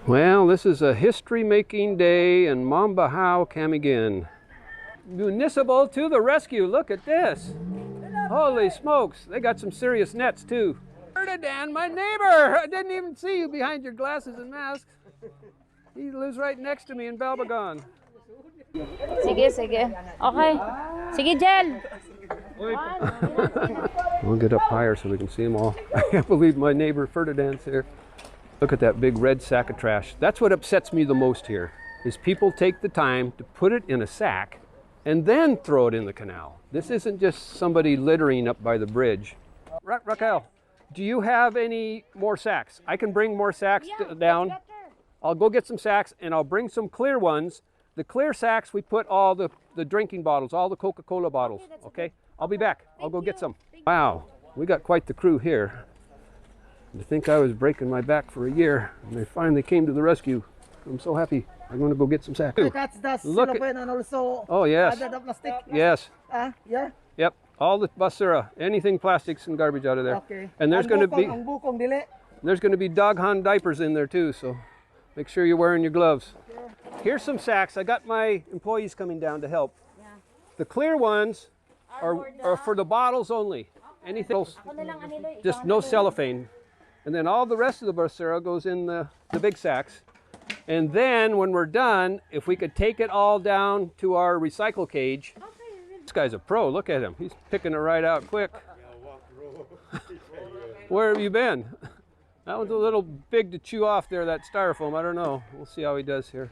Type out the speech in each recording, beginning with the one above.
Well, this is a history-making day in Mombahao, Camiguin. Municipal to the rescue. Look at this. Holy smokes. They got some serious nets, too. Ferdinand, my neighbor. I didn't even see you behind your glasses and masks. He lives right next to me in Balbagon. Sige, sige. Okay. Sige, Jel. We'll get up higher so we can see them all. I can't believe my neighbor Ferdinand's here. Look at that big red sack of trash. That's what upsets me the most here, is people take the time to put it in a sack and then throw it in the canal. This isn't just somebody littering up by the bridge. Raquel, do you have any more sacks? I can bring more sacks down. I'll go get some sacks and I'll bring some clear ones. The clear sacks, we put all the drinking bottles, all the Coca-Cola bottles, okay? I'll be back. I'll go get some. Wow, we got quite the crew here. To think I was breaking my back for a year, and they finally came to the rescue. I'm so happy. I'm going to go get some sacks. Look at, and also oh yes, the plastic. yes. Yeah. Yep, all the basura, anything plastics and garbage out of there. Okay. And there's going to be dog hand diapers in there too, so make sure you're wearing your gloves. Here's some sacks. I got my employees coming down to help. Yeah. The clear ones are for the bottles only. Anything else, just no cellophane. And then all the rest of the basura goes in the big sacks. And then when we're done, if we could take it all down to our recycle cage. This guy's a pro, look at him. He's picking it right out quick. Where have you been? That one's a little big to chew off there, that styrofoam. I don't know. We'll see how he does here.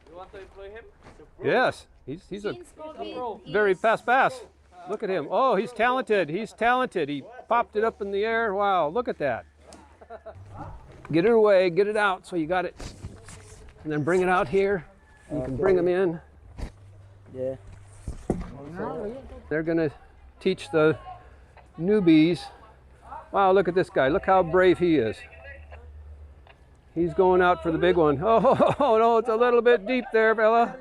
You want to employ him? Yes, he's a very pass. Look at him. Oh, he's talented. He's talented. He popped it up in the air. Wow, look at that. Get it away, get it out so you got it. And then bring it out here. You can bring them in. Yeah. They're going to teach the newbies. Wow, look at this guy. Look how brave he is. He's going out for the big one. Oh, no, it's a little bit deep there, Bella.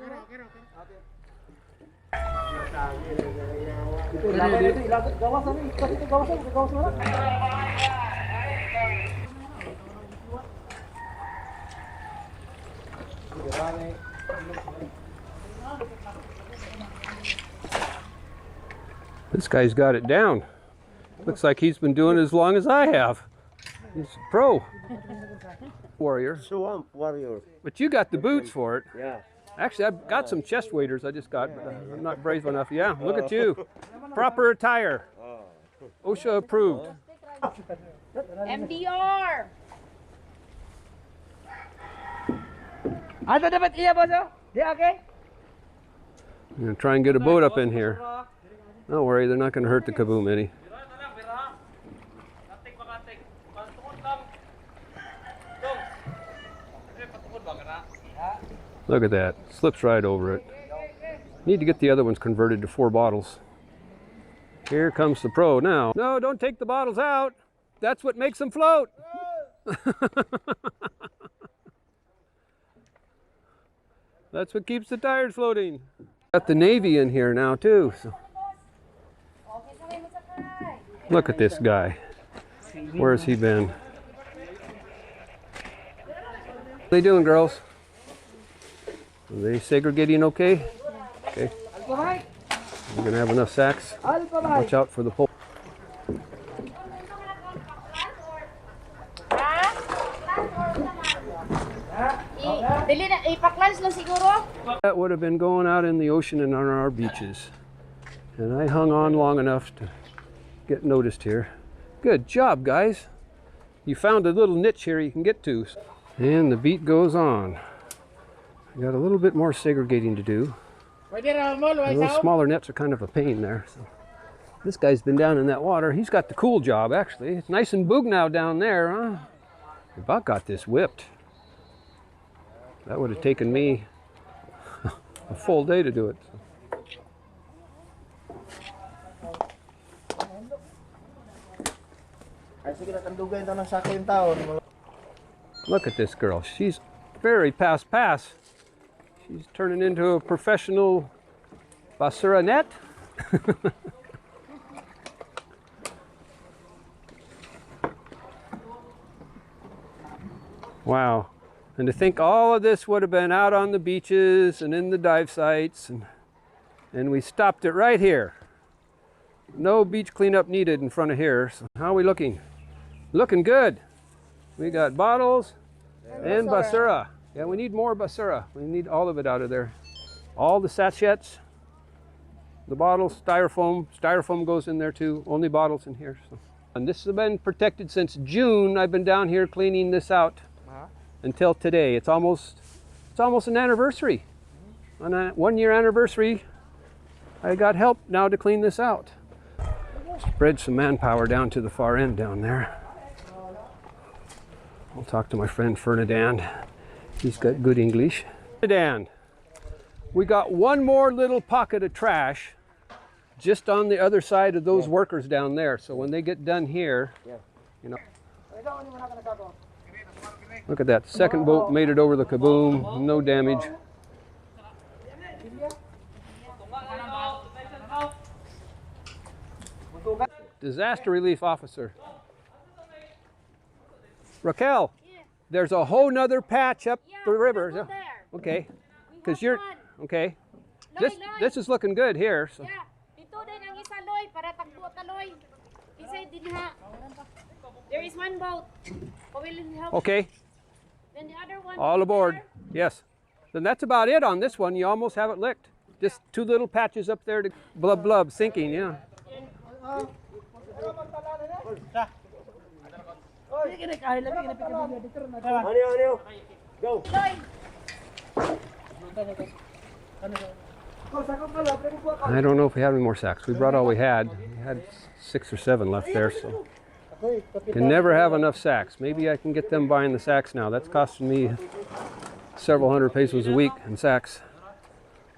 This guy's got it down. Looks like he's been doing it as long as I have. He's a pro warrior. Swamp warrior. But you got the boots for it. Yeah. Actually, I've got some chest waders I just got, but I'm not brave enough. Yeah, look at you. Proper attire. OSHA approved. MDR. Ano dapat iya boss? Di okay? I'm going to try and get a boat up in here. Don't worry, they're not going to hurt the Kaboom any. Look at that, slips right over it. Need to get the other ones converted to 4 bottles. Here comes the pro now. No, don't take the bottles out. That's what makes them float. That's what keeps the tires floating. Got the Navy in here now too. So. Look at this guy. Where's he been? What are they doing, girls? Are they segregating okay? Okay. We're gonna have enough sacks. Watch out for the pole. That would have been going out in the ocean and on our beaches. And I hung on long enough to get noticed here. Good job, guys. You found a little niche here you can get to. And the beat goes on. I got a little bit more segregating to do. Those smaller nets are kind of a pain there. So this guy's been down in that water. He's got the cool job, actually. It's nice and boog now down there, huh? I about got this whipped. That would have taken me a full day to do it. Look at this girl. She's very pass. She's turning into a professional basura net. Wow. And to think all of this would have been out on the beaches and in the dive sites, and we stopped it right here. No beach cleanup needed in front of here. So how are we looking? Looking good. We got bottles and basura. Yeah, we need more basura. We need all of it out of there. All the sachets, the bottles, styrofoam. Styrofoam goes in there too. Only bottles in here. So. And this has been protected since June. I've been down here cleaning this out until today. It's almost an anniversary. On a 1 year anniversary, I got help now to clean this out. Spread some manpower down to the far end down there. I'll talk to my friend Ferdinand. He's got good English. Ferdinand, we got one more little pocket of trash just on the other side of those workers down there. So when they get done here, you know. Look at that. Second boat made it over the Kaboom. No damage. Disaster Relief Officer. Raquel, there's a whole nother patch up the river. Okay, because you're, okay. This is looking good here. So. There is one boat. Okay. Then the other one. All aboard. Yes. Then that's about it on this one. You almost have it licked. Just two little patches up there to blub blub sinking. Yeah. Go. I don't know if we have any more sacks. We brought all we had. We had 6 or 7 left there, so can never have enough sacks. Maybe I can get them buying the sacks now. That's costing me several hundred pesos a week in sacks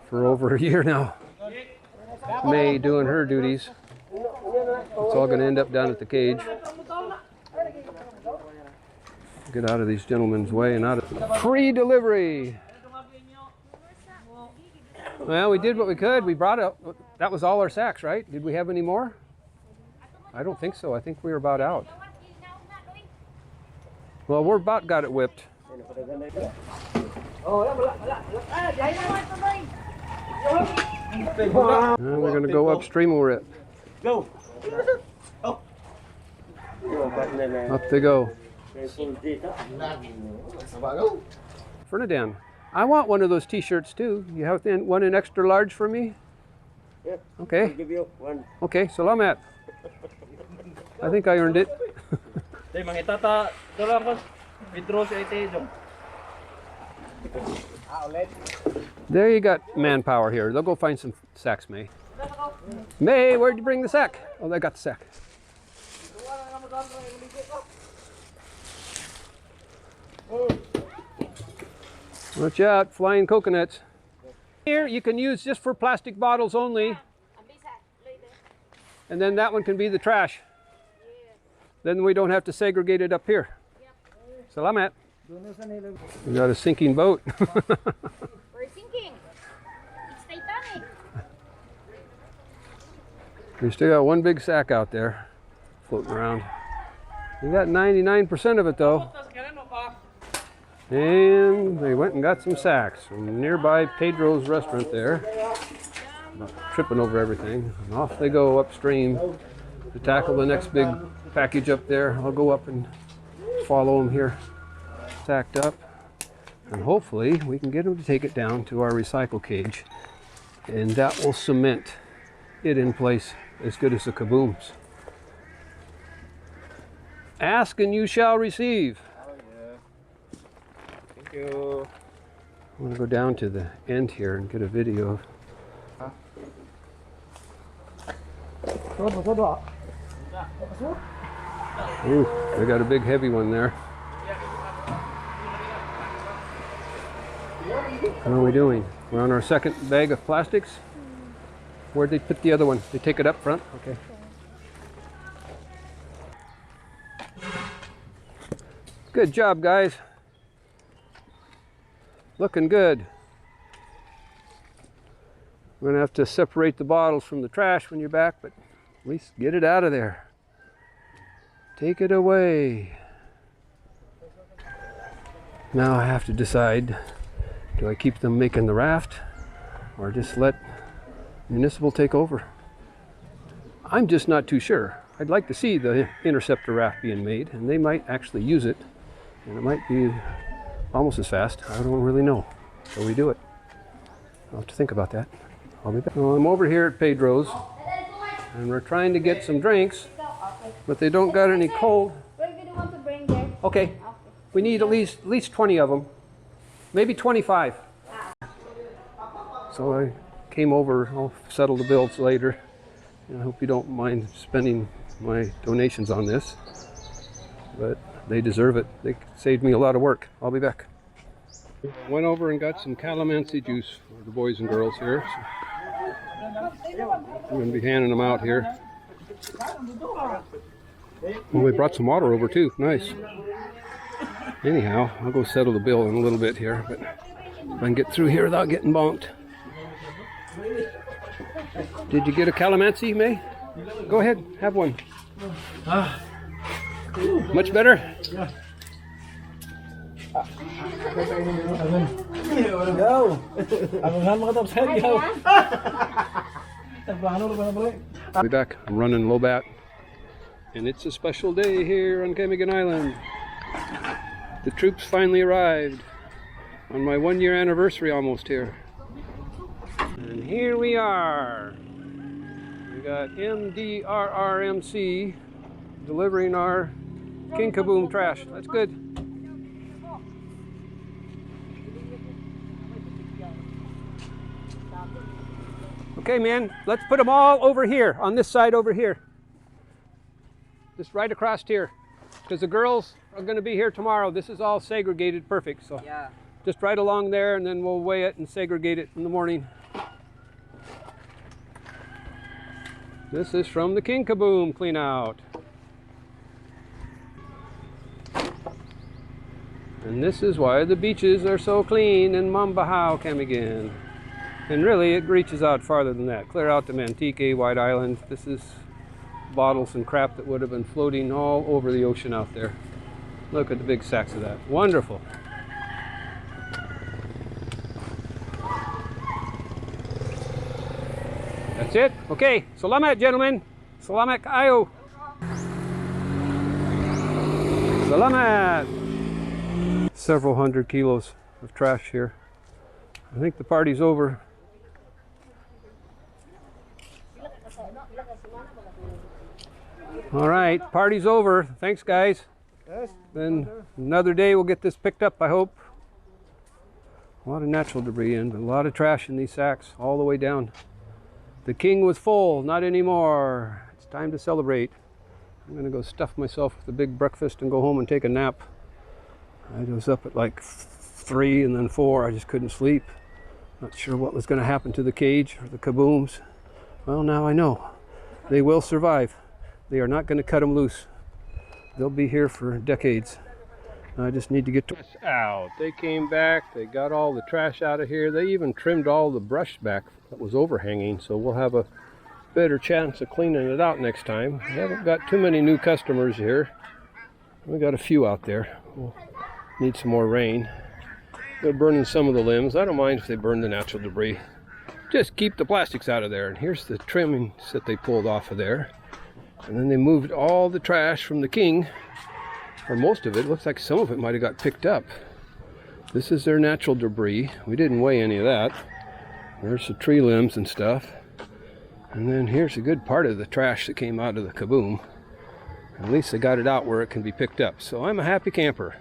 for over a year now. May doing her duties. It's all going to end up down at the cage. Get out of these gentlemen's way and out of free delivery. Well, we did what we could. We brought it. That was all our sacks, right? Did we have any more? I don't think so. I think we were about out. Well, we're about got it whipped. And we're going to go upstream with it. Go. Up they go. Ferdinand, I want one of those t-shirts too. You have one in extra large for me? Yeah. Okay. I'll give you one. Okay, salamat. I think I earned it. There you got manpower here. They'll go find some sacks, May. May, where'd you bring the sack? Oh, they got the sack. Watch out, flying coconuts. Here you can use just for plastic bottles only. And then that one can be the trash. Then we don't have to segregate it up here. Salamat. We got a sinking boat. We're sinking. It's Titanic. We still got one big sack out there floating around. We got 99% of it though. And they went and got some sacks from nearby Pedro's restaurant there. Tripping over everything. And off they go upstream to tackle the next big package up there. I'll go up and follow them here, sacked up. And hopefully we can get them to take it down to our recycle cage. And that will cement it in place as good as the Kabooms. Ask and you shall receive. Thank you. I'm going to go down to the end here and get a video of. Ooh, they got a big heavy one there. How are we doing? We're on our second bag of plastics. Where'd they put the other one? They take it up front? Okay. Good job, guys. Looking good. We're going to have to separate the bottles from the trash when you're back, but at least get it out of there. Take it away. Now I have to decide, do I keep them making the raft or just let Municipal take over? I'm just not too sure. I'd like to see the interceptor raft being made, and they might actually use it, and it might be almost as fast. I don't really know. So we do it. I'll have to think about that. I'll be back. Well, I'm over here at Pedro's, and we're trying to get some drinks, but they don't got any cold. Where do you want to bring there? Okay. We need at least 20 of them, maybe 25. So I came over. I'll settle the bills later. And I hope you don't mind spending my donations on this, but they deserve it. They saved me a lot of work. I'll be back. Went over and got some calamansi juice for the boys and girls here. So I'm going to be handing them out here. Well, they brought some water over too. Nice. Anyhow, I'll go settle the bill in a little bit here, but if I can get through here without getting bonked. Did you get a calamansi, May? Go ahead, have one. Much better? Go! I'll be back. I'm running low bat. And it's a special day here on Camiguin Island. The troops finally arrived on my 1-year anniversary almost here. And here we are. We got MDRRMC delivering our King Kaboom trash. That's good. Okay, man, let's put them all over here, on this side over here. Just right across here. Because the girls are going to be here tomorrow. This is all segregated perfect. So Yeah. just right along there, and then we'll weigh it and segregate it in the morning. This is from the King Kaboom clean out. And this is why the beaches are so clean in Bohol, Camiguin. And really, it reaches out farther than that. Clear out to Mantique, White Island. This is bottles and crap that would have been floating all over the ocean out there. Look at the big sacks of that. Wonderful. That's it? Okay. Salamat, gentlemen. Salamat kayo. Salamat. Several hundred kilos of trash here. I think the party's over. All right, party's over. Thanks, guys. Then another day we'll get this picked up, I hope. A lot of natural debris and a lot of trash in these sacks all the way down. The king was full, not anymore. It's time to celebrate. I'm gonna go stuff myself with a big breakfast and go home and take a nap. I was up at like 3 and then 4. I just couldn't sleep. Not sure what was gonna happen to the cage or the kabooms. Well, now I know. They will survive. They are not gonna cut them loose. They'll be here for decades. I just need to get out. They came back, they got all the trash out of here. They even trimmed all the brush back that was overhanging, so we'll have a better chance of cleaning it out next time. We haven't got too many new customers here. We got a few out there. We'll need some more rain. They're burning some of the limbs. I don't mind if they burn the natural debris. Just keep the plastics out of there. And here's the trimmings that they pulled off of there. And then they moved all the trash from the king, or most of it. Looks like some of it might have got picked up. This is their natural debris. We didn't weigh any of that. There's the tree limbs and stuff. And then here's a good part of the trash that came out of the kaboom. At least they got it out where it can be picked up. So I'm a happy camper.